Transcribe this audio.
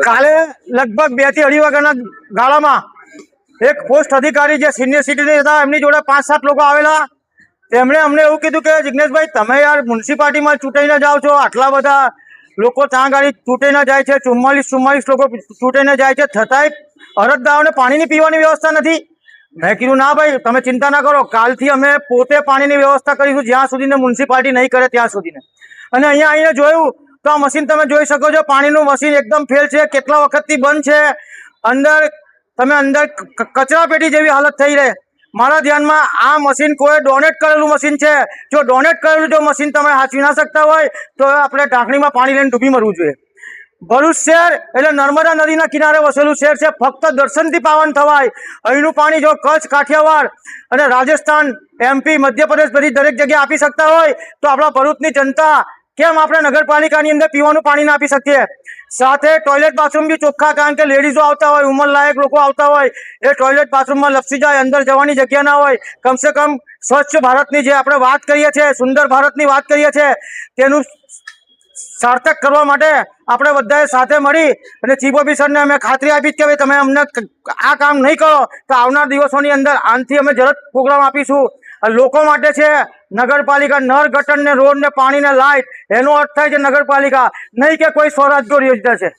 કાલે લગભગ 2 થી 2.5 વાગ્યાના ગાળામાં એક પોસ્ટ અધિકારી જે સિનિયર સિટીઝન હતા એમની જોડે 5-7 લોકો આવેલા. તેમણે અમને એવું કીધું કે જિગ્નેશભાઈ તમે યાર મ્યુનિસિપાલિટીમાં ચૂંટાઈને જાઓ છો, આટલા બધા લોકો ત્યાં ગાડી ચૂંટાઈને જાય છે, 44 લોકો ચૂંટાઈને જાય છે, છતાંય અરજદારોને પાણીની પીવાની વ્યવસ્થા નથી. મેં કીધું ના ભાઈ તમે ચિંતા ના કરો, કાલથી અમે પોતે પાણીની વ્યવસ્થા કરીશું જ્યાં સુધીને મ્યુનિસિપાલિટી નહીં કરે ત્યાં સુધીને. અને અહીંયા આવીને જોયું તો આ મશીન તમે જોઈ શકો છો, પાણીનું મશીન એકદમ ફેલ છે, કેટલા વખતથી બંધ છે. અંદર કચરા પેટી જેવી હાલત થઈ રહે. મારા ધ્યાનમાં આ મશીન કોઈ ડોનેટ કરેલું મશીન છે. જો ડોનેટ કરેલું જો મશીન તમે હાંચવી ના શકતા હોય તો આપણે ઢાંકણીમાં પાણી લઈને ડૂબી મરવું જોઈએ. ભરૂચ શહેર એટલે નર્મદા નદીના કિનારે વસેલું શહેર છે, ફક્ત દર્શનથી પાવન થવાય. અહીંનું પાણી જો કચ્છ, કાઠિયાવાડ અને રાજસ્થાન, MP, મધ્યપ્રદેશ બધી દરેક જગ્યાએ આપી શકતા હોય તો આપણા ભરૂચની જનતા કેમ આપણે નગરપાલિકાની અંદર પીવાનું પાણી ના આપી શકીએ? સાથે ટોયલેટ બાથરૂમ બી ચોખ્ખા, કારણ કે લેડીઝો આવતા હોય, ઉંમરલાયક લોકો આવતા હોય, એ ટોયલેટ બાથરૂમમાં લપસી જાય, અંદર જવાની જગ્યા ના હોય. કમસે કમ સ્વચ્છ ભારતની જે આપણે વાત કરીએ છીએ, સુંદર ભારતની વાત કરીએ છીએ, તેનું સાર્થક કરવા માટે આપણે બધાએ સાથે મળી અને ચીફ ઓફિસરને અમે ખાતરી આપી કે ભાઈ તમે અમને આ કામ નહીં કરો તો આવનાર દિવસોની અંદર આનાથી અમે ઝડપ પ્રોગ્રામ આપીશું. લોકો માટે છે નગરપાલિકા, નળ, ગટર ને રોડ ને પાણી ને લાઇટ, એનો અર્થ થાય છે નગરપાલિકા, નહીં કે કોઈ સ્વરાજ્ય યોજના છે.